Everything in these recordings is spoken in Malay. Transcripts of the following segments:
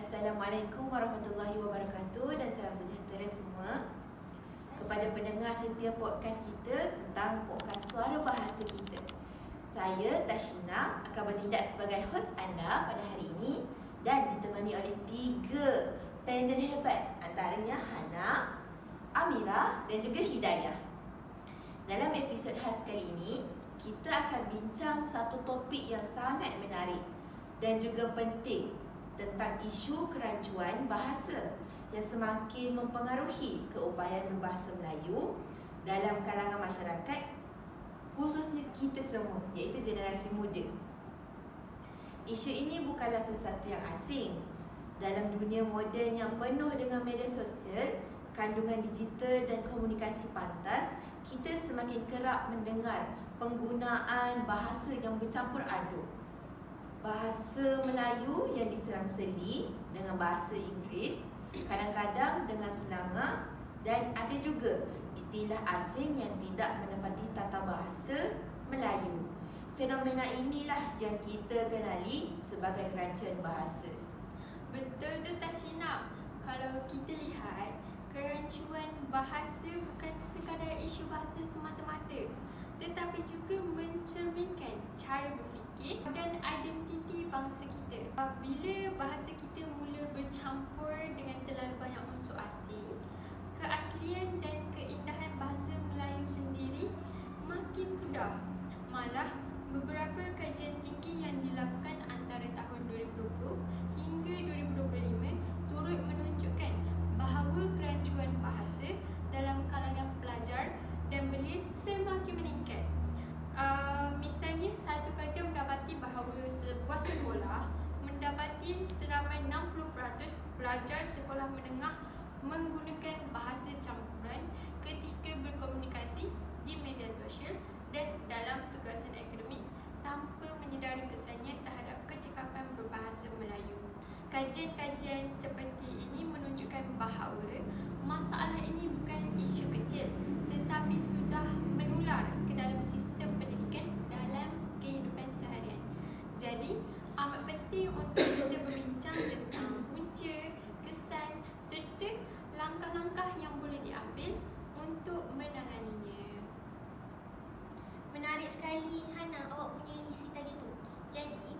Assalamualaikum warahmatullahi wabarakatuh dan salam sejahtera semua kepada pendengar setia podcast kita tentang podcast Suara Bahasa Kita. Saya Tashina akan bertindak sebagai hos anda pada hari ini dan ditemani oleh 3 panel hebat, antaranya Hana, Amira dan juga Hidayah. Dalam episod khas kali ini, kita akan bincang satu topik yang sangat menarik dan juga penting tentang isu kerancuan bahasa yang semakin mempengaruhi keupayaan berbahasa Melayu dalam kalangan masyarakat, khususnya kita semua, iaitu generasi muda. Isu ini bukanlah sesuatu yang asing. Dalam dunia moden yang penuh dengan media sosial, kandungan digital dan komunikasi pantas, kita semakin kerap mendengar penggunaan bahasa yang bercampur aduk. Bahasa Melayu yang diselang-seli dengan bahasa Inggeris, kadang-kadang dengan selanga, dan ada juga istilah asing yang tidak menepati tata bahasa Melayu. Fenomena inilah yang kita kenali sebagai kerancuan bahasa. Betul tu Tashina. Kalau kita lihat, kerancuan bahasa bukan sekadar isu bahasa semata-mata, tetapi juga mencerminkan cara berfikir dan identiti bangsa kita. Bila bahasa kita mula bercampur dengan terlalu banyak unsur asing, keaslian dan keindahan bahasa Melayu sendiri makin pudar. Malah, beberapa kajian tinggi yang dilakukan antara tahun 2020 hingga 2025 turut menunjukkan bahawa kerancuan bahasa dalam kalangan pelajar dan belia semakin meningkat. Misalnya, satu kajian mendapati bahawa sebuah sekolah mendapati seramai 60% pelajar sekolah menengah menggunakan bahasa campuran ketika berkomunikasi di media sosial dan dalam tugasan akademik tanpa menyedari kesannya terhadap kecakapan berbahasa Melayu. Kajian-kajian seperti ini menunjukkan bahawa masalah ini bukan isu kecil tetapi sudah menular ke dalam sistem pendidikan dalam kehidupan seharian. Jadi, amat penting untuk kita berbincang tentang punca, kesan serta langkah-langkah yang boleh diambil untuk menanganinya. Menarik sekali Hana awak punya isi tadi tu. Jadi,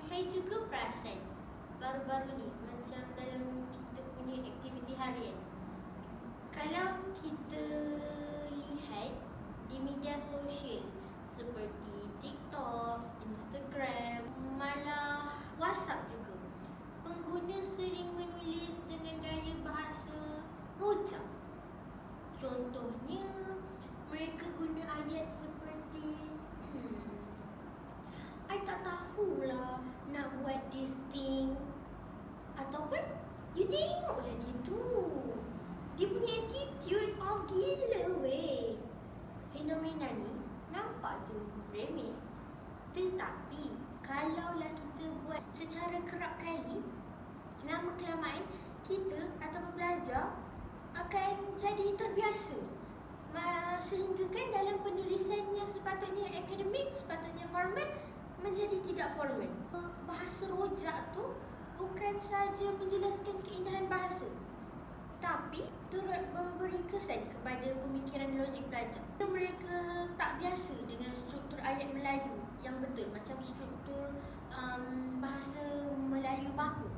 saya juga perasan baru-baru ni macam dalam kita punya aktiviti harian. Kalau kita lihat di media sosial seperti TikTok, Instagram, malah WhatsApp juga, pengguna sering menulis dengan gaya bahasa rojak. Contohnya, mereka guna ayat seperti I tak tahulah nak buat this thing. Ataupun, you tengoklah dia tu, dia punya attitude gila weh. Fenomena ni nampak je remeh, tetapi kalaulah kita buat secara kerap kali, lama kelamaan kita atau pelajar akan jadi terbiasa. Sehingga kan dalam penulisan yang sepatutnya akademik, sepatutnya formal, menjadi tidak formal. Bahasa rojak tu bukan sahaja menjelaskan keindahan bahasa, tapi turut memberi kesan kepada pemikiran logik pelajar. Mereka tak biasa dengan struktur ayat Melayu yang betul, macam struktur bahasa Melayu baku.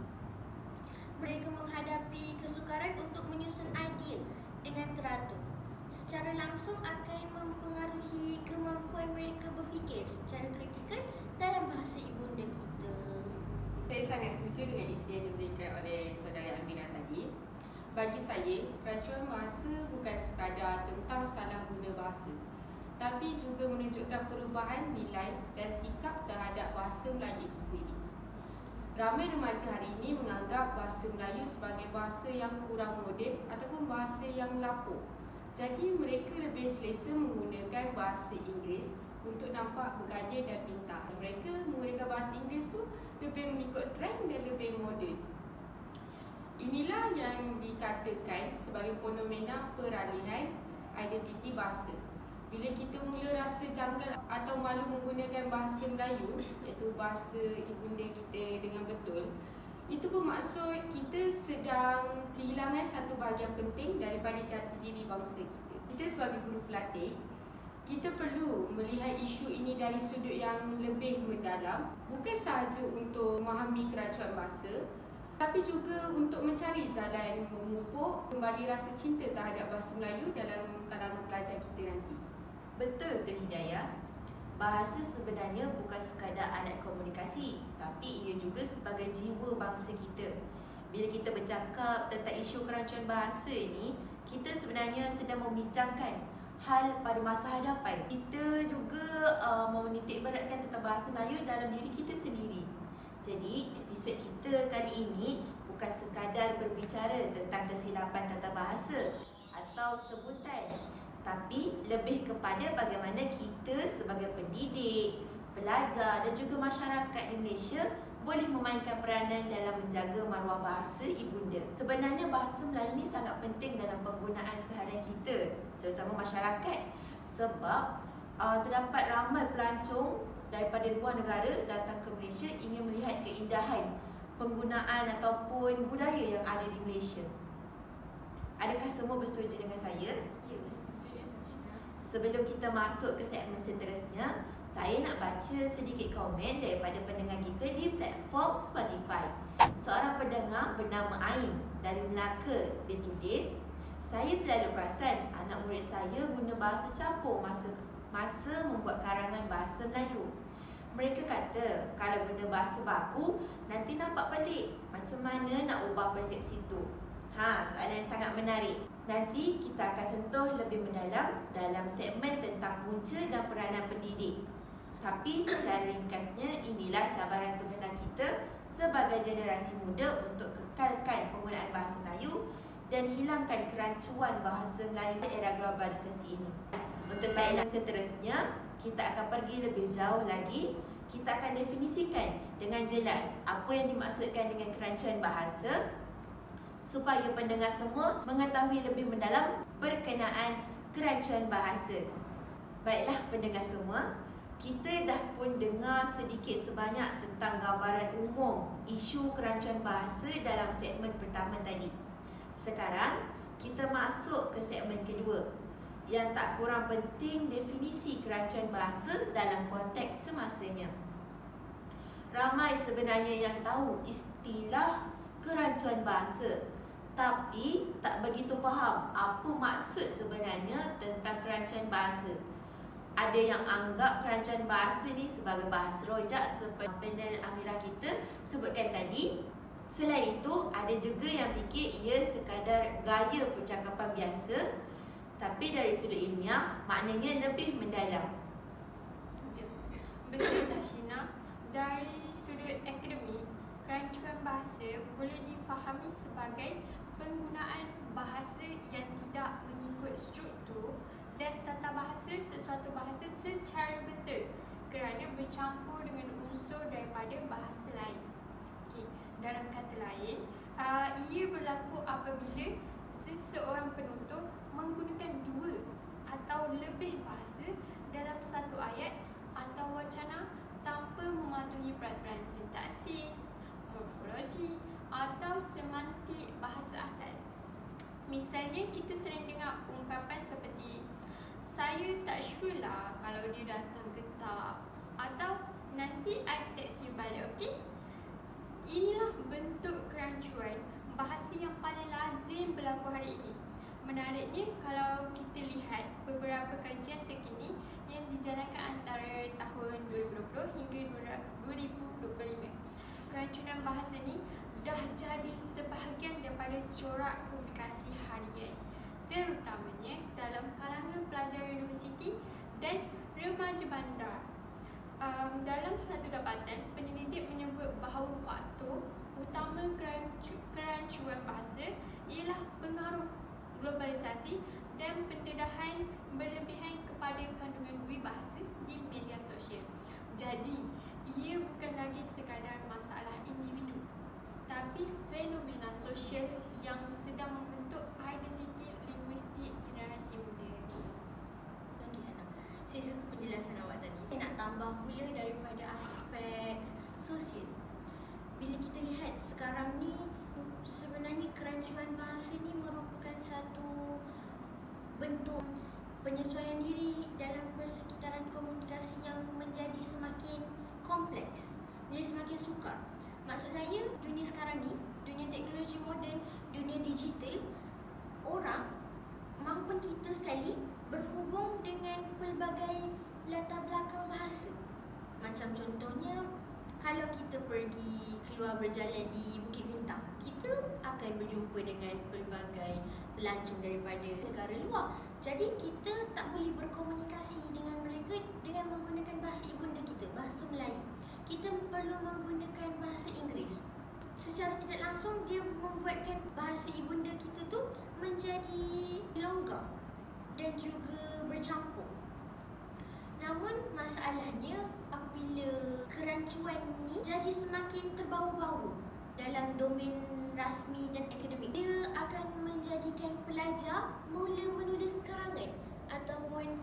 Mereka menghadapi kesukaran untuk menyusun idea dengan teratur. Secara langsung akan mempengaruhi kemampuan mereka berfikir secara kritikal dalam bahasa ibunda kita. Saya sangat setuju dengan isi yang diberikan oleh saudara Amira tadi. Bagi saya, kerancuan bahasa bukan sekadar tentang salah guna bahasa, tapi juga menunjukkan perubahan nilai dan sikap terhadap bahasa Melayu itu sendiri. Ramai remaja hari ini menganggap bahasa Melayu sebagai bahasa yang kurang moden ataupun bahasa yang lapuk. Jadi mereka lebih selesa menggunakan bahasa Inggeris untuk nampak bergaya dan pintar. Mereka menggunakan bahasa Inggeris tu lebih mengikut trend dan lebih moden. Inilah yang dikatakan sebagai fenomena peralihan identiti bahasa. Bila kita mula rasa janggal atau malu menggunakan bahasa Melayu, iaitu bahasa ibunda kita dengan betul, Itu bermaksud kita sedang kehilangan satu bahagian penting daripada jati diri bangsa kita. Kita sebagai guru pelatih, kita perlu melihat isu ini dari sudut yang lebih mendalam, bukan sahaja untuk memahami keracuan bahasa, tapi juga untuk mencari jalan memupuk kembali rasa cinta terhadap bahasa Melayu dalam kalangan pelajar kita nanti. Betul tu Hidayah. Bahasa sebenarnya bukan sekadar alat komunikasi, tapi ia juga sebagai jiwa bangsa kita. Bila kita bercakap tentang isu keracuan bahasa ini, kita sebenarnya sedang membincangkan hal pada masa hadapan. Kita juga menitik beratkan tentang bahasa Melayu dalam diri kita sendiri. Jadi, episod kita kali ini bukan sekadar berbicara tentang kesilapan tata bahasa atau sebutan, tapi lebih kepada bagaimana kita sebagai pendidik, pelajar dan juga masyarakat di Malaysia boleh memainkan peranan dalam menjaga maruah bahasa ibunda. Sebenarnya bahasa Melayu ni sangat penting dalam penggunaan seharian kita, terutama masyarakat, sebab terdapat ramai pelancong daripada luar negara datang ke Malaysia ingin melihat keindahan penggunaan ataupun budaya yang ada di Malaysia. Adakah semua bersetuju dengan saya? Ya, setuju. Sebelum kita masuk ke segmen seterusnya, saya nak baca sedikit komen daripada pendengar kita di platform Spotify. Seorang pendengar bernama Ain dari Melaka, dia tulis, "Saya selalu perasan anak murid saya guna bahasa campur masa membuat karangan bahasa Melayu. Mereka kata kalau guna bahasa baku nanti nampak pelik. Macam mana nak ubah persepsi itu?" Soalan yang sangat menarik. Nanti kita akan sentuh lebih mendalam dalam segmen tentang punca dan peranan pendidik. Tapi secara ringkasnya, inilah cabaran sebenar kita sebagai generasi muda untuk kekalkan penggunaan bahasa Melayu dan hilangkan kerancuan bahasa Melayu di era globalisasi ini. Untuk segmen seterusnya, kita akan pergi lebih jauh lagi. Kita akan definisikan dengan jelas apa yang dimaksudkan dengan kerancuan bahasa supaya pendengar semua mengetahui lebih mendalam berkenaan kerancuan bahasa. Baiklah pendengar semua, kita dah pun dengar sedikit sebanyak tentang gambaran umum isu kerancuan bahasa dalam segmen pertama tadi. Sekarang, kita masuk ke segmen kedua yang tak kurang penting, definisi kerancuan bahasa dalam konteks semasanya. Ramai sebenarnya yang tahu istilah kerancuan bahasa, tapi tak begitu faham apa maksud sebenarnya tentang kerancuan bahasa. Ada yang anggap kerancuan bahasa ni sebagai bahasa rojak seperti panel Amirah kita sebutkan tadi. Selain itu, ada juga yang fikir ia sekadar gaya percakapan biasa, tapi dari sudut ilmiah maknanya lebih mendalam. Betul Tashina, dari sudut akademik, kerancuan bahasa boleh difahami sebagai penggunaan bahasa yang tidak mengikut struktur dan tata bahasa sesuatu bahasa secara betul kerana bercampur dengan unsur daripada bahasa lain. Dalam kata lain, ia berlaku apabila seseorang penutur menggunakan dua atau lebih bahasa dalam satu ayat atau wacana tanpa mematuhi peraturan sintaksis, morfologi atau semantik bahasa asal. Misalnya, kita sering dengar ungkapan seperti "saya tak sure lah kalau dia datang ke tak" atau "nanti I text you balik, okey?" Inilah bentuk kerancuan bahasa yang paling lazim berlaku hari ini. Menariknya, kalau kita lihat beberapa kajian terkini yang dijalankan antara tahun 2020 hingga 2025, kerancuan bahasa ni dah jadi sebahagian daripada corak komunikasi harian, terutamanya dalam kalangan pelajar universiti dan remaja bandar. Dalam satu dapatan, penyelidik menyebut bahawa faktor utama kerancuan bahasa ialah pengaruh globalisasi dan pendedahan berlebihan kepada kandungan dui bahasa di media sosial. Jadi, ia bukan lagi sekadar masalah individu, tapi fenomena sosial yang sedang membentuk identiti linguistik generasi muda. Okey, Hana. Saya suka penjelasan awak tadi. Saya nak tambah pula daripada aspek sosial. bila kita lihat sekarang ni, sebenarnya kerancuan bahasa ni merupakan satu bentuk penyesuaian diri dalam persekitaran komunikasi yang menjadi semakin kompleks, menjadi semakin sukar. Maksud saya, dunia sekarang ni, dunia teknologi moden, dunia digital, orang maupun kita sekali berhubung dengan pelbagai latar belakang bahasa. Macam contohnya, kalau kita pergi keluar berjalan di Bukit Bintang, kita akan berjumpa dengan pelbagai pelancong daripada negara luar. Jadi kita tak boleh berkomunikasi dengan mereka dengan menggunakan bahasa ibunda kita, bahasa Melayu. Kita perlu menggunakan bahasa Inggeris. Secara tidak langsung dia membuatkan bahasa ibunda kita tu menjadi longgar dan juga bercampur. Namun masalahnya apabila kerancuan ni jadi semakin terbau-bau dalam domen rasmi dan akademik, dia akan menjadikan pelajar mula menulis karangan ataupun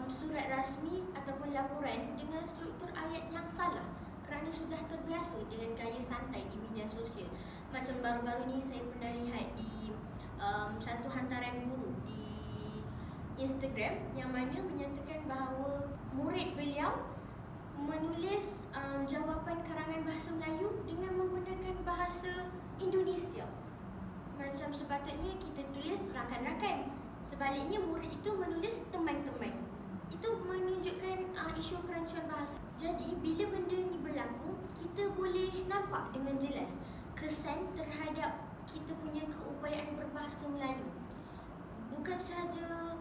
surat rasmi ataupun laporan dengan struktur ayat yang salah kerana sudah terbiasa dengan gaya santai di media sosial. Macam baru-baru ni saya pernah lihat di satu hantaran guru di Instagram yang mana menyatakan bahawa murid beliau menulis jawapan karangan bahasa Melayu dengan menggunakan bahasa Indonesia. Macam sepatutnya kita tulis rakan-rakan, sebaliknya murid itu menulis teman-teman. Itu menunjukkan isu kerancuan bahasa. Jadi bila benda ni berlaku, kita boleh nampak dengan jelas kesan terhadap kita punya keupayaan berbahasa Melayu. Bukan sahaja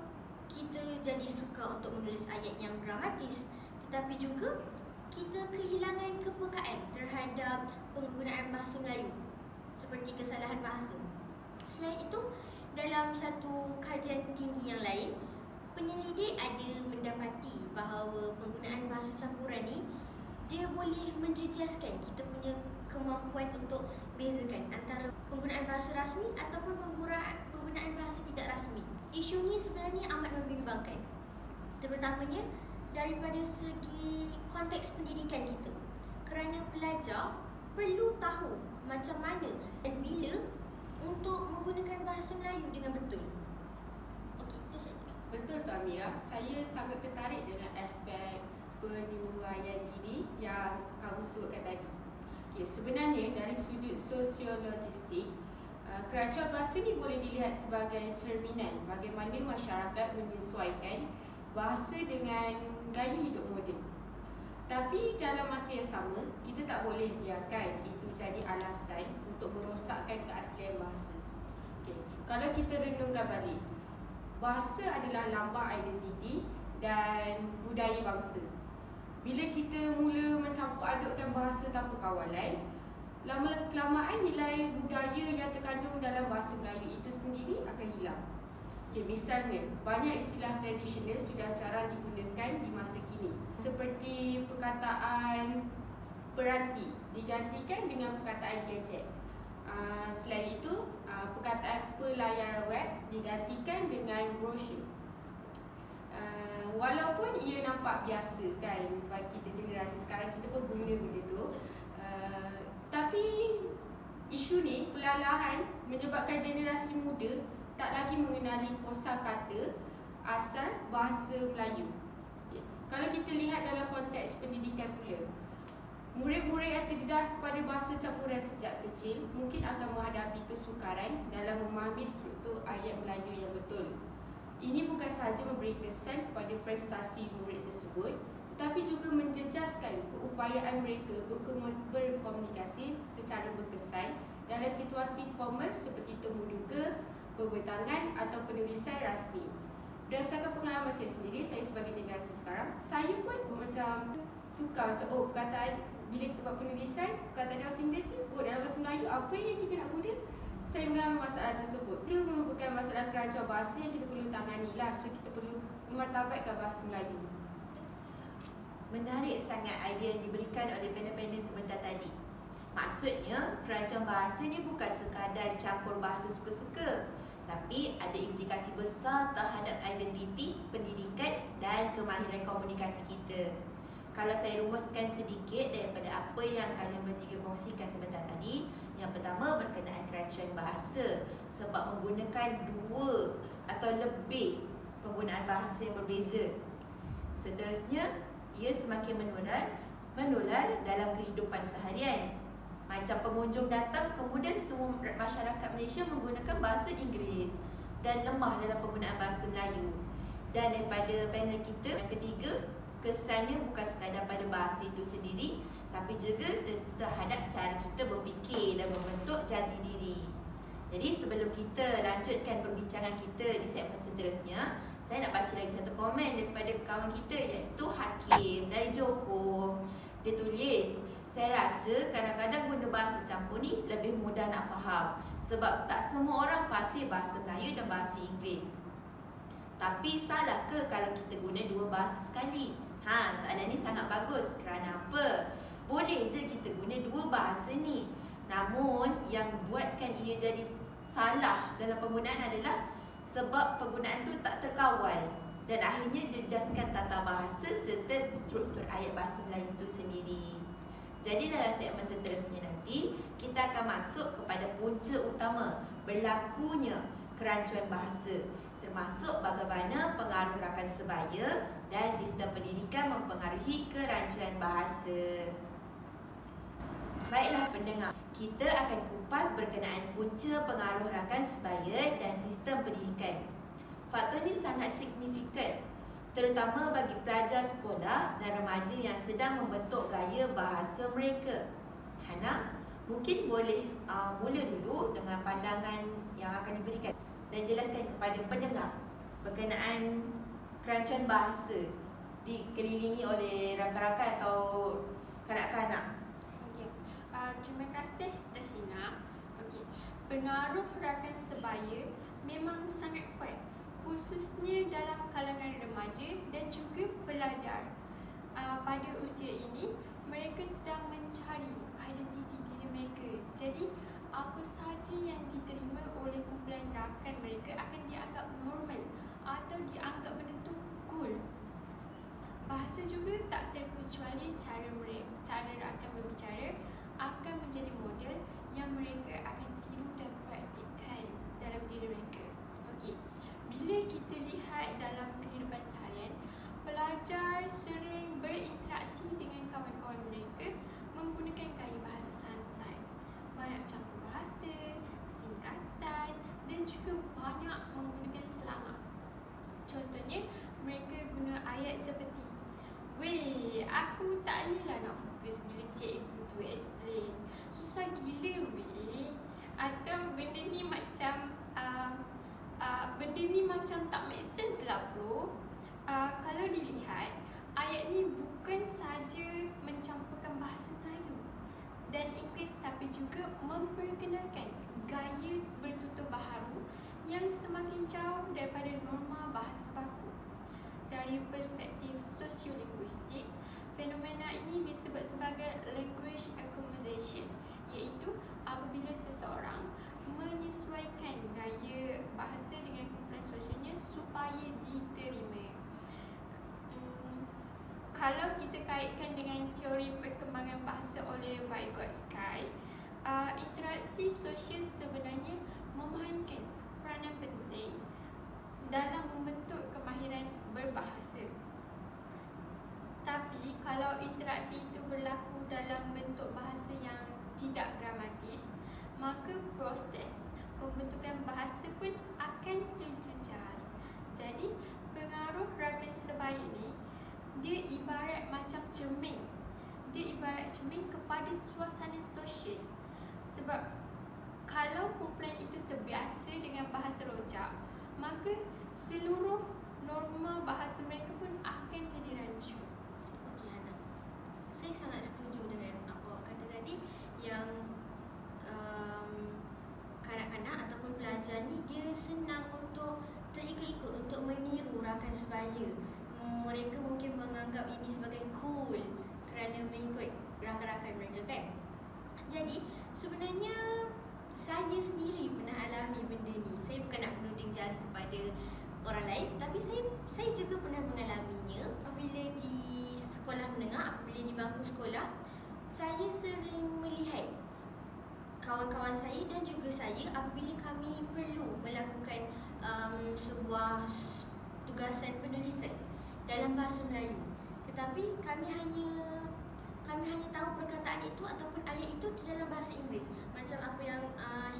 kita jadi suka untuk menulis ayat yang dramatis, tetapi juga kita kehilangan kepekaan terhadap penggunaan bahasa Melayu seperti kesalahan bahasa. Selain itu, dalam satu kajian tinggi yang lain, penyelidik ada mendapati bahawa penggunaan bahasa campuran ni dia boleh menjejaskan kita punya kemampuan untuk bezakan antara penggunaan bahasa rasmi ataupun penggunaan bahasa tidak rasmi. Isu ni sebenarnya amat membimbangkan, terutamanya daripada segi konteks pendidikan kita, kerana pelajar perlu tahu macam mana dan bila untuk menggunakan bahasa Melayu dengan betul. Okey, itu saja. Betul tu Amira, saya sangat tertarik dengan aspek penilaian diri yang kamu sebutkan tadi. Okay, sebenarnya dari sudut sosiologistik, kerancuan bahasa ni boleh dilihat sebagai cerminan bagaimana masyarakat menyesuaikan bahasa dengan gaya hidup moden. Tapi dalam masa yang sama, kita tak boleh biarkan itu jadi alasan untuk merosakkan keaslian bahasa. Okay, kalau kita renungkan balik, bahasa adalah lambang identiti dan budaya bangsa. Bila kita mula mencampur adukkan bahasa tanpa kawalan, lama-kelamaan nilai budaya yang terkandung dalam bahasa Melayu itu sendiri akan hilang. Okay, misalnya, banyak istilah tradisional sudah jarang digunakan di masa kini. Seperti perkataan peranti digantikan dengan perkataan gadget. Selain itu, perkataan pelayar web digantikan dengan brosur. Walaupun ia nampak biasa kan bagi kita generasi sekarang, kita pun guna benda tu, tapi isu ni perlahan menyebabkan generasi muda tak lagi mengenali kosakata asal bahasa Melayu. Kalau kita lihat dalam konteks pendidikan pula, murid-murid yang terdedah kepada bahasa campuran sejak kecil mungkin akan menghadapi kesukaran dalam memahami struktur ayat Melayu yang betul. Ini bukan sahaja memberi kesan kepada prestasi murid tersebut, tetapi juga menjejaskan keupayaan mereka berkomunikasi secara berkesan dalam situasi formal seperti temu duka, pembentangan atau penulisan rasmi. Berdasarkan pengalaman saya sendiri, saya sebagai generasi sekarang, saya pun macam suka macam perkataan bila kita buat penulisan, perkataan bahasa Inggeris ni, dalam bahasa Melayu apa yang kita nak guna? Saya mengalami masalah tersebut. Itu merupakan masalah kerancuan bahasa yang kita perlu tangani lah. So kita perlu memartabatkan bahasa Melayu. Menarik sangat idea yang diberikan oleh panel-panel sebentar tadi. Maksudnya, kerancuan bahasa ni bukan sekadar campur bahasa suka-suka, tapi ada implikasi besar terhadap identiti, pendidikan dan kemahiran komunikasi kita. Kalau saya rumuskan sedikit daripada apa yang kalian bertiga kongsikan sebentar tadi, yang pertama berkenaan keracuan bahasa sebab menggunakan dua atau lebih penggunaan bahasa yang berbeza. Seterusnya, ia semakin menular dalam kehidupan seharian. Macam pengunjung datang, kemudian semua masyarakat Malaysia menggunakan bahasa Inggeris dan lemah dalam penggunaan bahasa Melayu. Dan daripada panel kita, yang ketiga, kesannya bukan sekadar pada bahasa itu sendiri, tapi juga terhadap cara kita berfikir dan membentuk jati diri. Jadi sebelum kita lanjutkan perbincangan kita di segmen seterusnya, saya nak baca lagi satu komen daripada kawan kita, iaitu Hakim dari Johor. Dia tulis, saya rasa kadang-kadang guna bahasa campur ni lebih mudah nak faham sebab tak semua orang fasih bahasa Melayu dan bahasa Inggeris. Tapi salah ke kalau kita guna dua bahasa sekali? Soalan ni sangat bagus. Kerana apa? Boleh je kita guna dua bahasa ni. Namun yang buatkan ia jadi salah dalam penggunaan adalah sebab penggunaan tu tak terkawal dan akhirnya jejaskan tata bahasa serta struktur ayat bahasa Melayu itu sendiri. Jadi dalam segmen seterusnya nanti, kita akan masuk kepada punca utama berlakunya kerancuan bahasa, termasuk bagaimana pengaruh rakan sebaya dan sistem pendidikan mempengaruhi kerancuan bahasa. Baiklah pendengar, kita akan kupas berkenaan punca pengaruh rakan sebaya dan sistem pendidikan. Faktor ini sangat signifikan, terutama bagi pelajar sekolah dan remaja yang sedang membentuk gaya bahasa mereka. Hana, mungkin boleh mula dulu dengan pandangan yang akan diberikan dan jelaskan kepada pendengar berkenaan kerancuan bahasa dikelilingi oleh rakan-rakan atau kanak-kanak. Terima kasih Tashina. Pengaruh rakan sebaya memang sangat kuat, khususnya dalam kalangan remaja dan juga pelajar. Pada usia ini, mereka sedang mencari identiti diri mereka. Jadi, apa sahaja yang diterima oleh kumpulan rakan mereka akan dianggap normal atau dianggap benda tu cool. Bahasa juga tak terkecuali cara rakan berbicara akan menjadi model yang mereka akan tiru dan praktikkan dalam diri mereka. Bila kita lihat dalam kehidupan seharian, pelajar sering berinteraksi dengan kawan-kawan mereka menggunakan gaya bahasa santai, banyak campur bahasa, singkatan dan juga banyak menggunakan slangan. Contohnya, mereka guna ayat seperti, "Weh, aku tak boleh lah nak fokus bila cikgu tu explain. Susah gila weh." Atau benda ni macam tak make sense lah bro. Kalau dilihat, ayat ni bukan sahaja mencampurkan bahasa Melayu dan Inggeris, tapi juga memperkenalkan gaya bertutur baharu yang semakin jauh daripada norma bahasa baku. Dari perspektif sosiolinguistik, fenomena ini disebut sebagai language accommodation, iaitu apabila seseorang menyesuaikan gaya bahasa dengan kumpulan sosialnya supaya diterima. Kalau kita kaitkan dengan teori perkembangan bahasa oleh Vygotsky, interaksi sosial sebenarnya memainkan peranan penting dalam membentuk kemahiran berbahasa. Tapi kalau interaksi itu berlaku dalam bentuk bahasa yang tidak gramatis, maka proses pembentukan bahasa pun akan terjejas. Jadi, pengaruh rakan sebaya ni, dia ibarat macam cermin. Dia ibarat cermin kepada suasana sosial. Sebab kalau kumpulan itu terbiasa dengan bahasa rojak, maka seluruh norma bahasa mereka pun akan jadi rancu. Hana, saya sangat setuju dengan apa awak kata tadi, yang kanak-kanak ataupun pelajar ni dia senang untuk terikut-ikut untuk meniru rakan sebaya. Mereka mungkin menganggap ini sebagai cool kerana mengikut rakan-rakan mereka kan. Jadi sebenarnya saya sendiri pernah alami benda ni. Saya bukan nak menuding jari kepada orang lain, tetapi saya juga pernah mengalaminya apabila di sekolah menengah, apabila di bangku sekolah. Saya sering melihat kawan-kawan saya dan juga saya apabila kami perlu melakukan sebuah tugasan penulisan dalam bahasa Melayu, tetapi kami hanya tahu perkataan itu ataupun ayat itu di dalam bahasa Inggeris. Macam apa yang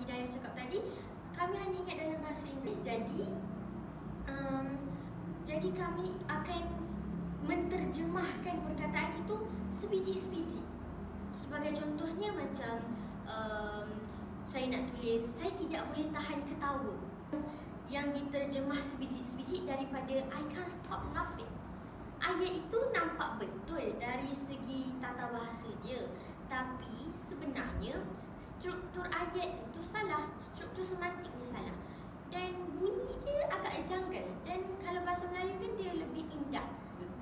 Hidayah cakap tadi, kami hanya ingat dalam bahasa Inggeris. Jadi kami akan menterjemahkan perkataan itu sebiji-sebiji. Sebagai contohnya macam saya nak tulis, saya tidak boleh tahan ketawa, yang diterjemah sebiji-sebiji daripada I can't stop laughing. Ayat itu nampak betul dari segi tata bahasa dia, tapi sebenarnya struktur ayat itu salah, struktur semantiknya salah, dan bunyi dia agak janggal. Dan kalau bahasa Melayu kan dia lebih indah,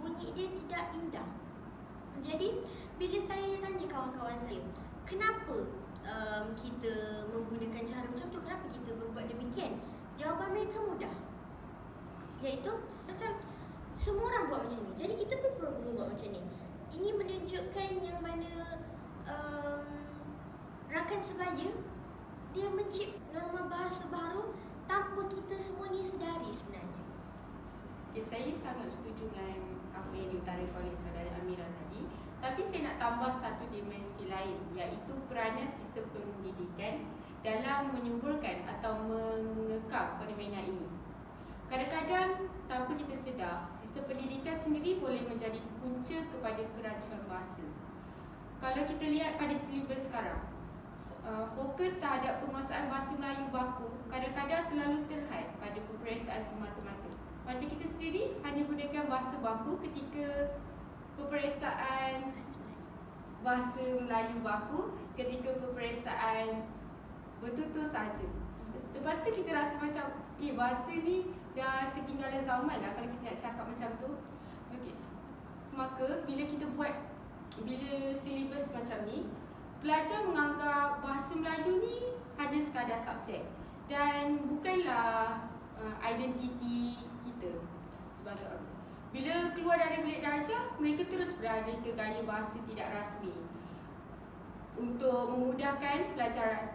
bunyi dia tidak indah. Jadi bila saya tanya kawan-kawan saya, kenapa kita menggunakan cara macam tu, kenapa kita berbuat demikian, jawapan mereka mudah, iaitu macam semua orang buat macam ni, jadi kita pun perlu buat macam ni. Ini menunjukkan yang mana rakan sebaya dia mencipta norma bahasa baru tanpa kita semua ni sedari sebenarnya. Okay, saya sangat setuju dengan apa yang diutarakan oleh saudara Amira tadi. Tapi saya nak tambah satu dimensi lain, iaitu peranan sistem pendidikan dalam menyuburkan atau mengekang fenomena ini. Kadang-kadang tanpa kita sedar, sistem pendidikan sendiri boleh menjadi punca kepada kerancuan bahasa. Kalau kita lihat pada silibus sekarang, fokus terhadap penguasaan bahasa Melayu baku kadang-kadang terlalu terhad pada peperiksaan semata-mata. Macam kita sendiri hanya gunakan bahasa baku ketika peperiksaan bahasa Melayu baku, ketika peperiksaan bertutur saja. Lepas tu kita rasa macam bahasa ni dah ketinggalan zaman lah kalau kita nak cakap macam tu. Okay. Maka bila silibus macam ni, pelajar menganggap bahasa Melayu ni hanya sekadar subjek dan bukanlah identiti kita sebagai orang. Bila keluar dari bilik darjah, mereka terus beralih ke gaya bahasa tidak rasmi untuk memudahkan pelajar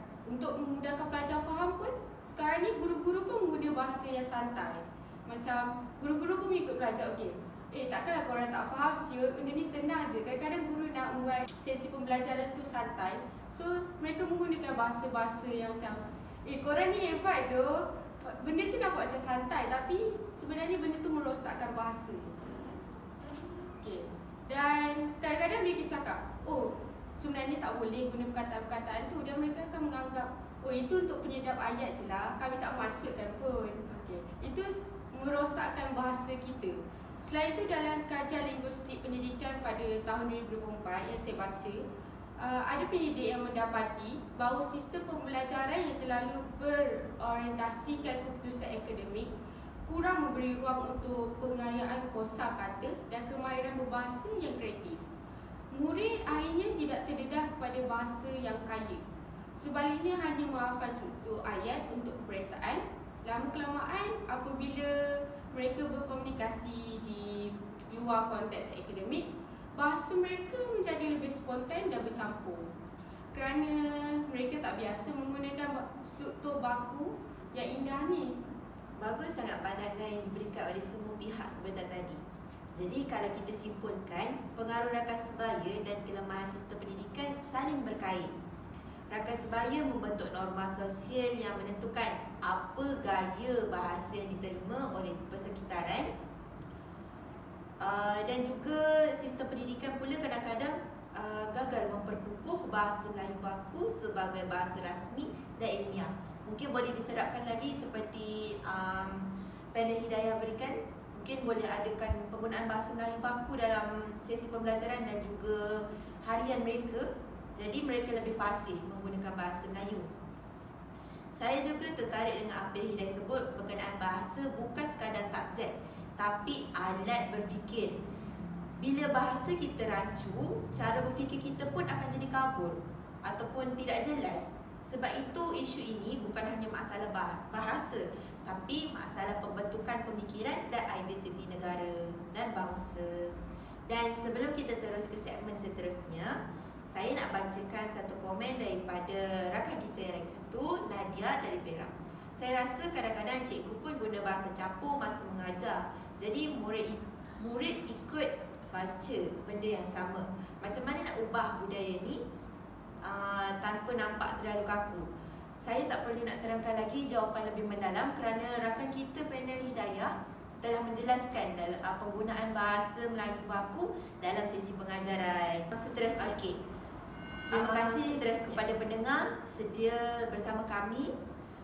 faham pun. Sekarang ni guru-guru pun menggunakan bahasa yang santai. Macam guru-guru pun ikut pelajar, okey. Takkanlah korang tak faham siut, benda ni senang je. Kadang-kadang guru nak buat sesi pembelajaran tu santai. So mereka menggunakan bahasa-bahasa yang macam korang ni hebat doh. Benda tu nampak macam santai, tapi sebenarnya benda tu merosakkan bahasa. Okay. Dan kadang-kadang mereka cakap, sebenarnya tak boleh guna perkataan-perkataan tu, dan mereka akan menganggap, itu untuk penyedap ayat je lah, kami tak maksudkan pun. Okay. Itu merosakkan bahasa kita. Selain itu, dalam kajian linguistik pendidikan pada tahun 2024 yang saya baca, ada pendidik yang mendapati bahawa sistem pembelajaran yang terlalu berorientasikan keputusan akademik kurang memberi ruang untuk pengayaan kosakata dan kemahiran berbahasa yang kreatif. Murid akhirnya tidak terdedah kepada bahasa yang kaya. Sebaliknya hanya menghafal struktur ayat untuk peperiksaan. Lama-kelamaan apabila mereka berkomunikasi di luar konteks akademik, bahasa mereka menjadi lebih spontan dan bercampur kerana mereka tak biasa menggunakan struktur baku yang indah ni. Bagus sangat pandangan yang diberikan oleh semua pihak sebentar tadi. Jadi kalau kita simpulkan, pengaruh rakan sebaya dan kelemahan sistem pendidikan saling berkait. Rakan sebaya membentuk norma sosial yang menentukan apa gaya bahasa yang diterima oleh persekitaran. Dan juga sistem pendidikan pula kadang-kadang gagal memperkukuh bahasa Melayu baku sebagai bahasa rasmi dan ilmiah. Mungkin boleh diterapkan lagi seperti panel Hidayah berikan. Mungkin boleh adakan penggunaan bahasa Melayu baku dalam sesi pembelajaran dan juga harian mereka. Jadi mereka lebih fasih menggunakan bahasa Melayu. Saya juga tertarik dengan apa yang Hidayah sebut berkenaan bahasa bukan sekadar subjek, tapi alat berfikir. Bila bahasa kita rancu, cara berfikir kita pun akan jadi kabur ataupun tidak jelas. Sebab itu isu ini bukan hanya masalah bahasa, tapi masalah pembentukan pemikiran dan identiti negara dan bangsa. Dan sebelum kita terus ke segmen seterusnya, saya nak bacakan satu komen daripada rakan kita yang lagi satu, Nadia dari Perak. Saya rasa kadang-kadang cikgu pun guna bahasa campur masa mengajar. Jadi murid ikut baca benda yang sama. Macam mana nak ubah budaya ni tanpa nampak terlalu kaku? Saya tak perlu nak terangkan lagi jawapan lebih mendalam kerana rakan kita panel Hidayah telah menjelaskan dalam penggunaan bahasa Melayu baku dalam sesi pengajaran. Seterusnya, okey. Terima kasih terus kepada pendengar sedia bersama kami.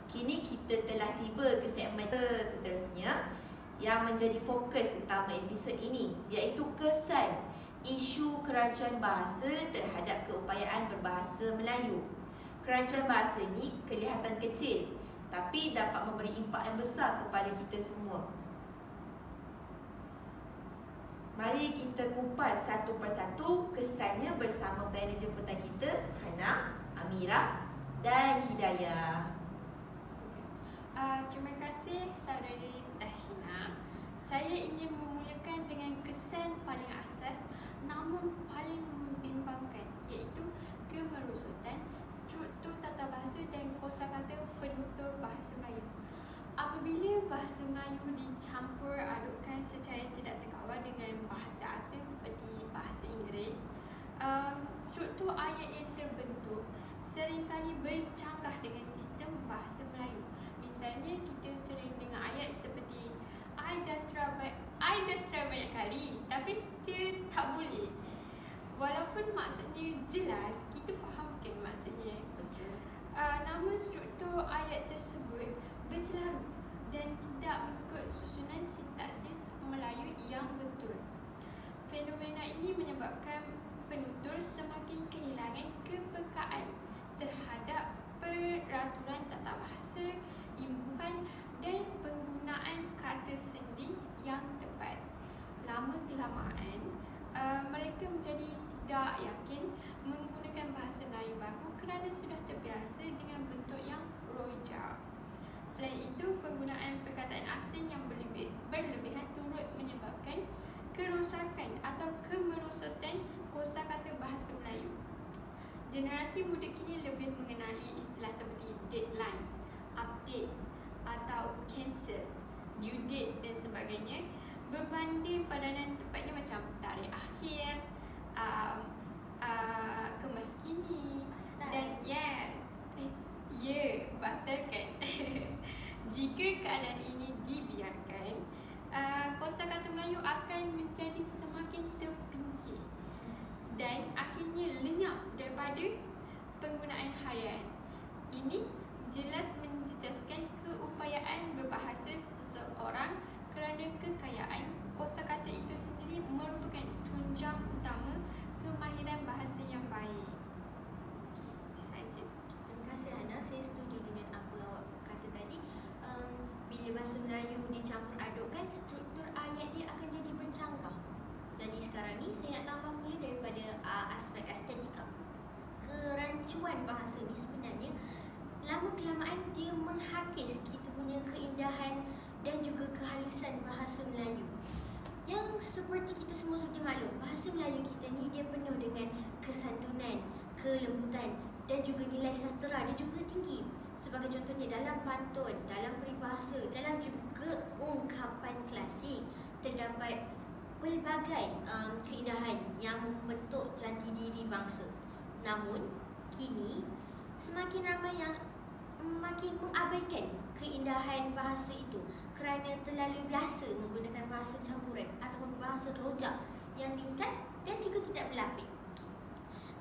Kini kita telah tiba ke segmen seterusnya yang menjadi fokus utama episod ini, iaitu kesan isu kerancuan bahasa terhadap keupayaan berbahasa Melayu. Kerancuan bahasa ini kelihatan kecil tapi dapat memberi impak yang besar kepada kita semua. Mari kita kupas satu persatu kesannya bersama panel jemputan kita, Hana, Amira dan Hidayah. Terima kasih saudari Tashina. Saya ingin memulakan dengan kesan paling asas namun paling membimbangkan, iaitu kemerosotan struktur tata bahasa dan kosakata penutur bahasa Melayu. Apabila bahasa Melayu dicampur adukkan secara tidak terkawal dengan bahasa asing seperti bahasa Inggeris, struktur ayat yang terbentuk seringkali bercanggah dengan sistem bahasa Melayu. Misalnya, kita sering dengar ayat seperti I dah try banyak kali tapi still tak boleh. Walaupun maksudnya jelas, kita fahamkan maksudnya. Namun struktur ayat tersebut bercelaru dan tidak mengikut susunan sintaksis Melayu yang betul. Fenomena ini menyebabkan penutur semakin kehilangan kepekaan terhadap peraturan tata bahasa, imbuhan dan penggunaan kata sendi yang tepat. Lama-kelamaan, mereka menjadi tidak yakin menggunakan bahasa Melayu baku kerana sudah terbiasa dengan bentuk yang rojak. Selain itu, penggunaan perkataan asing yang berlebihan turut menyebabkan kerosakan atau kemerosotan kosakata bahasa Melayu. Generasi muda kini lebih mengenali istilah seperti deadline, update atau cancel, due date dan sebagainya berbanding padanan tepatnya macam tarikh akhir, kemas kini dan batalkan. Jika keadaan ini dibiarkan, kosakata Melayu akan menjadi semakin terpinggir dan akhirnya lenyap daripada penggunaan harian. Ini jelas menjejaskan keupayaan berbahasa seseorang kerana kekayaan kosakata itu sendiri merupakan tunjang utama kemahiran bahasa yang baik. Itu sahaja. Terima kasih Hana, saya setuju dengan apa awak kata tadi. Bila bahasa Melayu dicampur adukkan, struktur ayat dia akan jadi bercanggah. Jadi sekarang ni saya nak tambah pula daripada aspek estetika. Kerancuan bahasa ni sebenarnya lama-kelamaan dia menghakis kita punya keindahan dan juga kehalusan bahasa Melayu. Yang seperti kita semua sudah maklum, bahasa Melayu kita ni dia penuh dengan kesantunan, kelembutan dan juga nilai sastera dia juga tinggi. Sebagai contohnya dalam pantun, dalam peribahasa, dalam juga ungkapan klasik terdapat pelbagai keindahan yang membentuk jati diri bangsa. Namun kini semakin ramai yang makin mengabaikan keindahan bahasa itu kerana terlalu biasa menggunakan bahasa campuran ataupun bahasa rojak yang ringkas dan juga tidak berlapik.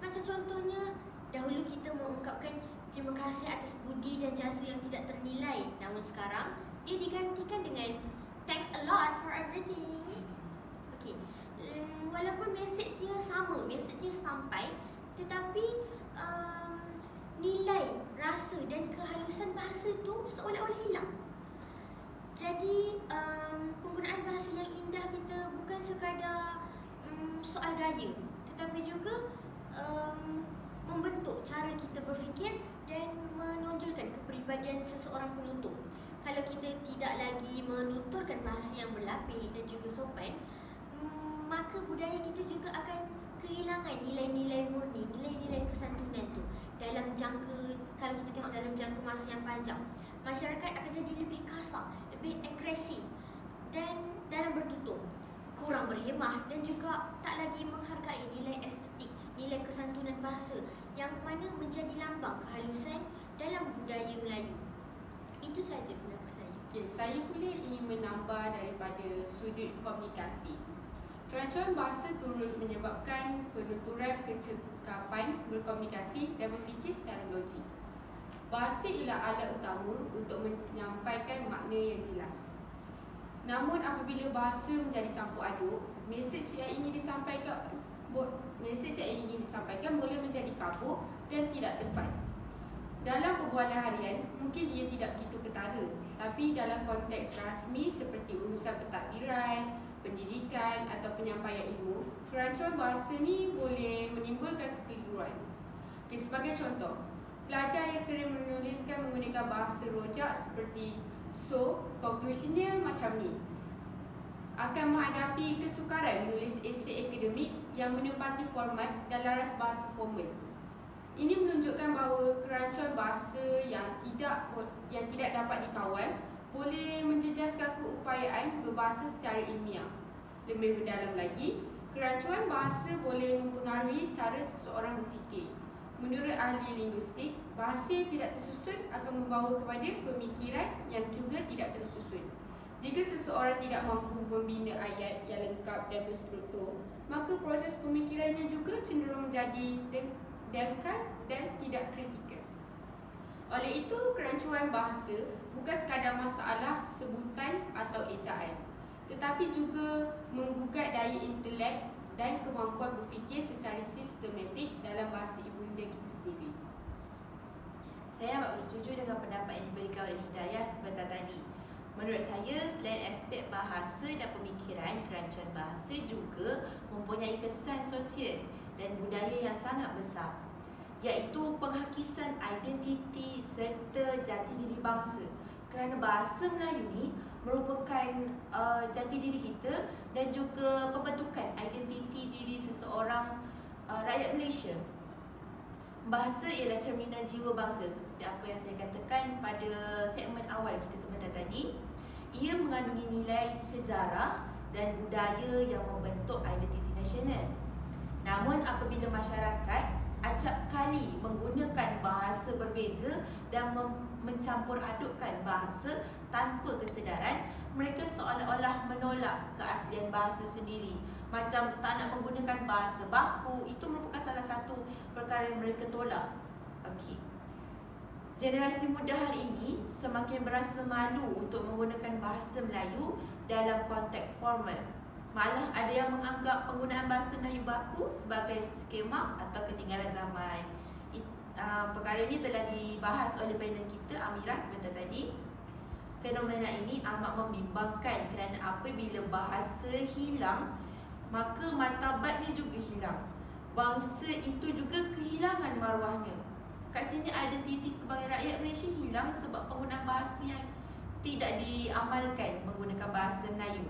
Macam contohnya, dahulu kita mengungkapkan terima kasih atas budi dan jasa yang tidak ternilai, namun sekarang dia digantikan dengan thanks a lot for everything. Okey, walaupun mesej dia sama, mesej dia sampai, tetapi nilai, rasa dan kehalusan bahasa tu seolah-olah hilang. Jadi penggunaan bahasa yang indah kita bukan sekadar soal gaya, tetapi juga membentuk cara kita berfikir dan menonjolkan kepribadian seseorang penutur. Kalau kita tidak lagi menuturkan bahasa yang berlapik dan juga sopan, maka budaya kita juga akan kehilangan nilai-nilai murni, nilai-nilai kesantunan tu. Dalam jangka, kalau kita tengok dalam jangka masa yang panjang, masyarakat akan jadi lebih kasar, lebih agresif dan dalam bertutur, kurang berhemah dan juga tak lagi menghargai nilai estetik, nilai kesantunan bahasa yang mana menjadi lambang kehalusan dalam budaya Melayu. Itu saja pendapat saya. Okay, saya pula ingin menambah daripada sudut komunikasi. Kerancuan bahasa turut menyebabkan penuturan kecekapan berkomunikasi dan berfikir secara logik. Bahasa ialah alat utama untuk menyampaikan makna yang jelas. Namun apabila bahasa menjadi campur aduk, mesej yang ingin disampaikan boleh menjadi kabur dan tidak tepat. Dalam perbualan harian, mungkin ia tidak begitu ketara, tapi dalam konteks rasmi seperti urusan pentadbiran, pendidikan atau penyampaian ilmu, kerancuan bahasa ni boleh menimbulkan kekeliruan. Okay, sebagai contoh, pelajar yang sering menuliskan menggunakan bahasa rojak seperti so, conclusionnya macam ni, akan menghadapi kesukaran menulis esei akademik yang menempati format dan laras bahasa formal. Ini menunjukkan bahawa kerancuan bahasa yang tidak dapat dikawal boleh menjejaskan keupayaan berbahasa secara ilmiah. Lebih mendalam lagi, kerancuan bahasa boleh mempengaruhi cara seseorang berfikir. Menurut ahli linguistik, bahasa yang tidak tersusun akan membawa kepada pemikiran yang juga tidak tersusun. Jika seseorang tidak mampu membina ayat yang lengkap dan berstruktur, maka proses pemikirannya juga cenderung menjadi dangkal dan tidak kritikal. Oleh itu, kerancuan bahasa bukan sekadar masalah sebutan atau ejaan, tetapi juga menggugat daya intelek dan kemampuan berfikir secara sistematik dalam bahasa ibunda kita sendiri. Saya amat bersetuju dengan pendapat yang diberikan oleh Hidayah sebentar tadi. Menurut saya, selain aspek bahasa dan pemikiran, kerancuan bahasa juga mempunyai kesan sosial dan budaya yang sangat besar, iaitu penghakisan identiti serta jati diri bangsa. Kerana bahasa Melayu ni merupakan jati diri kita dan juga pembentukan identiti diri seseorang rakyat Malaysia. Bahasa ialah cerminan jiwa bangsa, seperti apa yang saya katakan pada segmen awal kita sebentar tadi. Ia mengandungi nilai sejarah dan budaya yang membentuk identiti nasional. Namun apabila masyarakat acap kali menggunakan bahasa berbeza dan mencampur adukkan bahasa tanpa kesedaran, mereka seolah-olah menolak keaslian bahasa sendiri. Macam tak nak menggunakan bahasa baku, itu merupakan salah satu perkara yang mereka tolak. Okey. Generasi muda hari ini semakin berasa malu untuk menggunakan bahasa Melayu dalam konteks formal. Malah ada yang menganggap penggunaan bahasa Melayu baku sebagai skema atau ketinggalan zaman. Perkara ini telah dibahas oleh panel kita, Amira, sebentar tadi. Fenomena ini amat membimbangkan kerana apabila bahasa hilang, maka martabatnya juga hilang. Bangsa itu juga kehilangan maruahnya. Kat sini identiti sebagai rakyat Malaysia hilang sebab penggunaan bahasa yang tidak diamalkan menggunakan bahasa Melayu.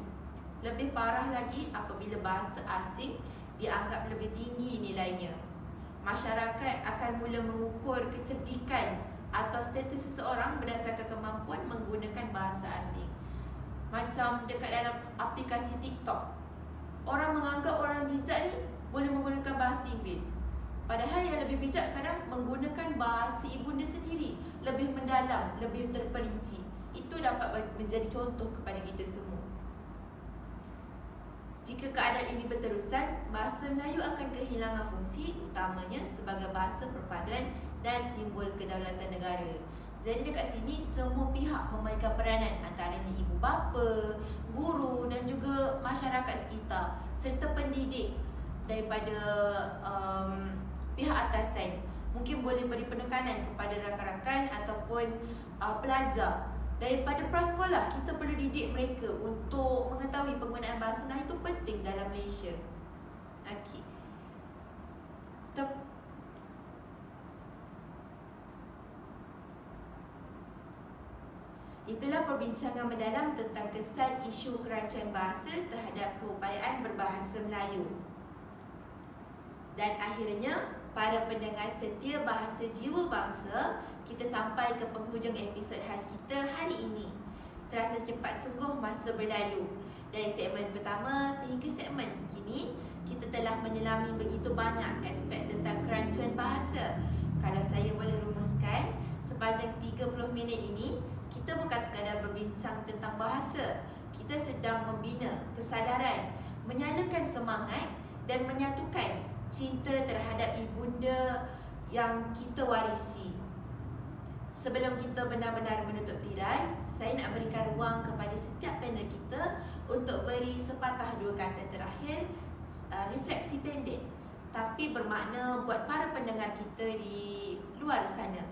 Lebih parah lagi apabila bahasa asing dianggap lebih tinggi nilainya. Masyarakat akan mula mengukur kecerdikan atau status seseorang berdasarkan kemampuan menggunakan bahasa asing. Macam dekat dalam aplikasi TikTok, orang menganggap orang bijak ni boleh menggunakan bahasa Inggeris. Padahal yang lebih bijak kadang menggunakan bahasa ibunda sendiri, lebih mendalam, lebih terperinci. Itu dapat menjadi contoh kepada kita semua. Jika keadaan ini berterusan, bahasa Melayu akan kehilangan fungsi utamanya sebagai bahasa perpaduan dan simbol kedaulatan negara. Jadi dekat sini semua pihak memainkan peranan, antaranya ibu bapa, guru dan juga masyarakat sekitar serta pendidik daripada pihak atasan. Mungkin boleh beri penekanan kepada rakan-rakan ataupun pelajar. Daripada prasekolah, kita perlu didik mereka untuk mengetahui penggunaan bahasa Melayu itu penting dalam Malaysia. Okey. Itulah perbincangan mendalam tentang kesan isu kerancuan bahasa terhadap keupayaan berbahasa Melayu. Dan akhirnya, para pendengar setia Bahasa Jiwa Bangsa, kita sampai ke penghujung episod khas kita hari ini. Terasa cepat sungguh masa berlalu. Dari segmen pertama sehingga segmen kini, kita telah menyelami begitu banyak aspek tentang kerancuan bahasa. Kalau saya boleh rumuskan, sepanjang 30 minit ini, kita bukan sekadar berbincang tentang bahasa. Kita sedang membina kesadaran, menyalakan semangat dan menyatukan cinta terhadap ibunda yang kita warisi. Sebelum kita benar-benar menutup tirai, saya nak berikan ruang kepada setiap panel kita untuk beri sepatah dua kata terakhir, refleksi pendek tapi bermakna buat para pendengar kita di luar sana.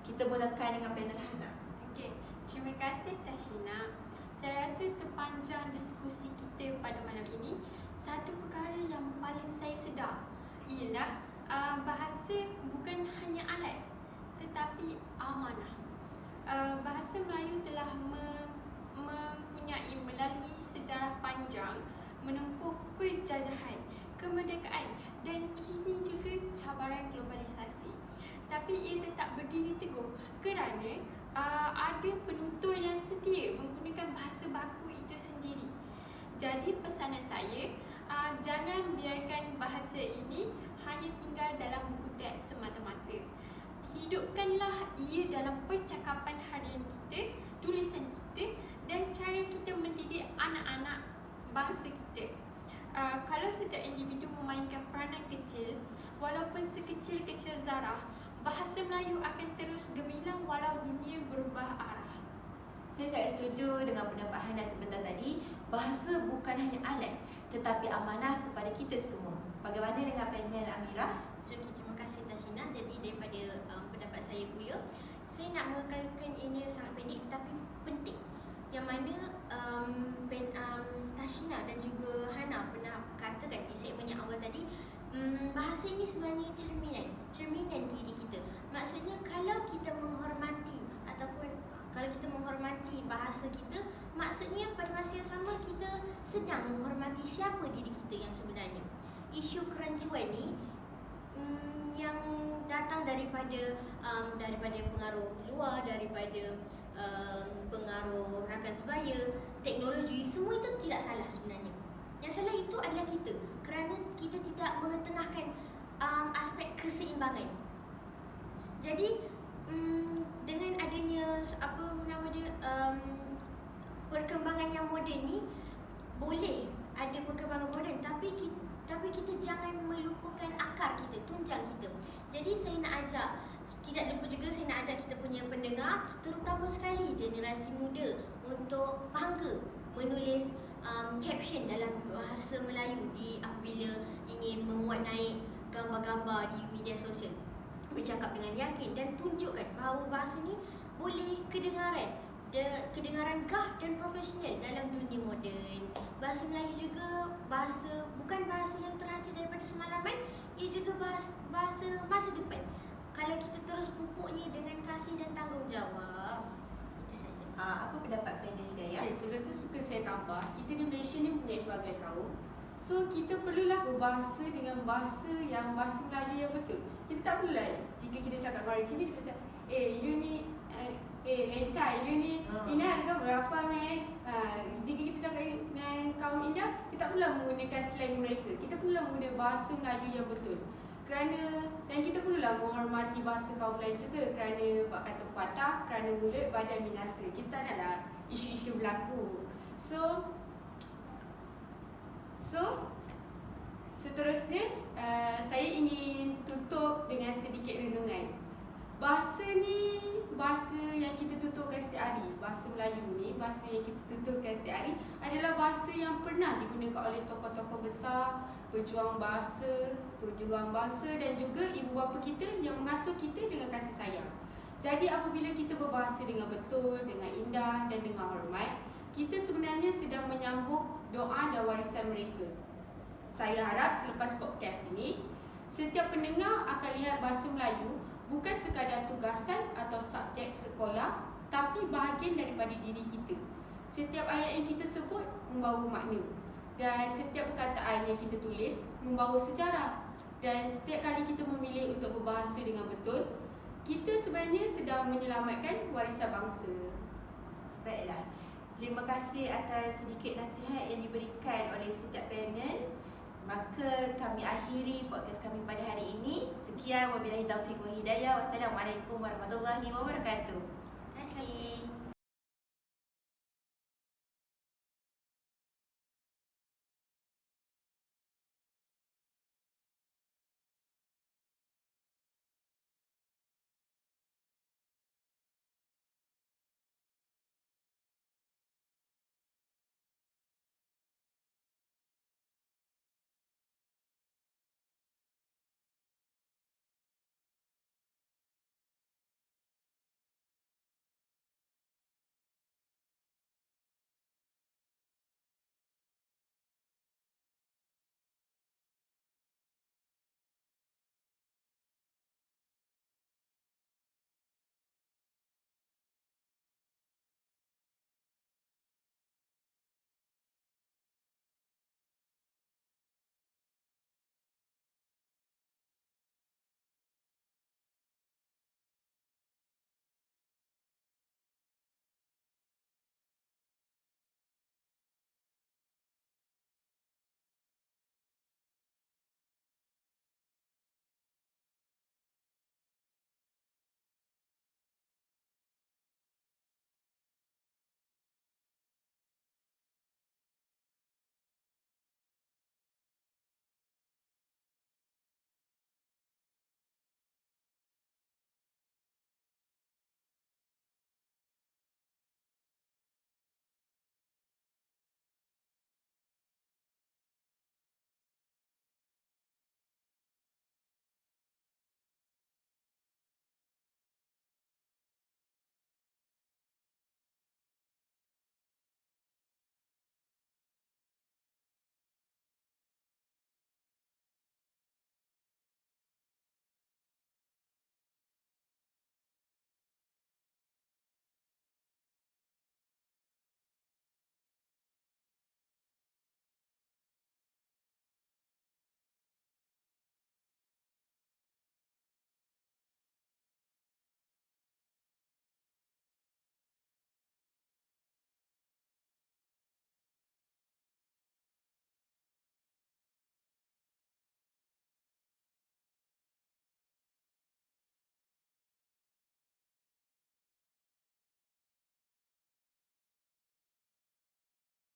Kita mulakan dengan panel Hana. Okey, terima kasih Tashina. Saya rasa sepanjang diskusi kita pada malam ini, satu perkara yang paling saya sedar ialah bahasa bukan hanya alat tetapi amanah. Bahasa Melayu telah mempunyai melalui sejarah panjang menempuh penjajahan, kemerdekaan dan kini juga cabaran globalisasi. Tapi ia tetap berdiri teguh kerana ada penutur yang setia menggunakan bahasa baku itu sendiri. Jadi pesanan saya, jangan biarkan bahasa ini hanya tinggal dalam buku teks semata-mata. Hidupkanlah ia dalam percakapan harian kita, tulisan kita dan cara kita mendidik anak-anak bangsa kita. Kalau setiap individu memainkan peranan kecil, walaupun sekecil-kecil zarah, bahasa Melayu akan terus gemilang walau dunia berubah arah. Saya sangat setuju dengan pendapat Hana sebentar tadi. Bahasa bukan hanya alat tetapi amanah kepada kita semua. Bagaimana dengan panel Amirah? Okay, terima kasih Tashina. Jadi daripada pendapat saya pula, saya nak mengekalkan ini sangat pendek tapi penting. Yang mana Tashina dan juga Hana pernah katakan di segmen yang awal tadi, bahasa ini sebenarnya cerminan diri kita. Maksudnya kalau kita menghormati ataupun kalau kita menghormati bahasa kita, maksudnya pada masa yang sama kita sedang menghormati siapa diri kita yang sebenarnya. Isu kerancuan ni yang datang daripada pengaruh luar, daripada pengaruh rakan sebaya, teknologi, semua itu tidak salah sebenarnya. Yang salah itu adalah kita, kerana kita tidak mengetengahkan aspek keseimbangan. Jadi dengan adanya perkembangan yang moden ni, boleh ada perkembangan moden tapi kita jangan melupakan akar kita, tunjang kita. Jadi saya nak ajak, tidak lupa juga saya nak ajak kita punya pendengar, terutama sekali generasi muda, untuk bangga menulis caption dalam bahasa Melayu apabila ingin memuat naik gambar-gambar di media sosial. Bercakap dengan yakin dan tunjukkan bahawa bahasa ni boleh kedengaran gah dan profesional dalam dunia moden. Bahasa Melayu juga bukan bahasa yang terhasil daripada semalaman, ia juga bahasa masa depan. Kalau kita terus pupuknya dengan kasih dan tanggungjawab. Itu saja. Apa pendapat panel Hidayah? Sebelum tu suka saya tambah, kita di Malaysia ni punya pelbagai kaum. So kita perlulah berbahasa dengan bahasa Melayu yang betul. Kita tak perlulah jika kita cakap dengan orang Cina, kita cakap, you ni lecai, you ni Inah kau berapa jika kita cakap dengan kaum Indah, kita tak perlulah menggunakan slang mereka. Kita perlulah menggunakan bahasa Melayu yang betul. Dan kita perlulah menghormati bahasa kaum lain juga, kerana buat kata patah, kerana mulut badan binasa. Kita tak naklah isu-isu berlaku. So seterusnya saya ingin tutup dengan sedikit renungan. Bahasa ni bahasa yang kita tuturkan setiap hari. Bahasa Melayu ni bahasa yang kita tuturkan setiap hari adalah bahasa yang pernah digunakan oleh tokoh-tokoh besar, pejuang bangsa dan juga ibu bapa kita yang mengasuh kita dengan kasih sayang. Jadi apabila kita berbahasa dengan betul, dengan indah dan dengan hormat, kita sebenarnya sedang menyambut doa dan warisan mereka. Saya harap selepas podcast ini, setiap pendengar akan lihat bahasa Melayu bukan sekadar tugasan atau subjek sekolah, tapi bahagian daripada diri kita. Setiap ayat yang kita sebut membawa makna, dan setiap perkataan yang kita tulis membawa sejarah. Dan setiap kali kita memilih untuk berbahasa dengan betul, kita sebenarnya sedang menyelamatkan warisan bangsa. Baiklah, terima kasih atas sedikit nasihat yang diberikan oleh setiap panel. Maka kami akhiri podcast kami pada hari ini. Sekian, wabillahi taufiq wa hidayah. Wassalamualaikum warahmatullahi wabarakatuh.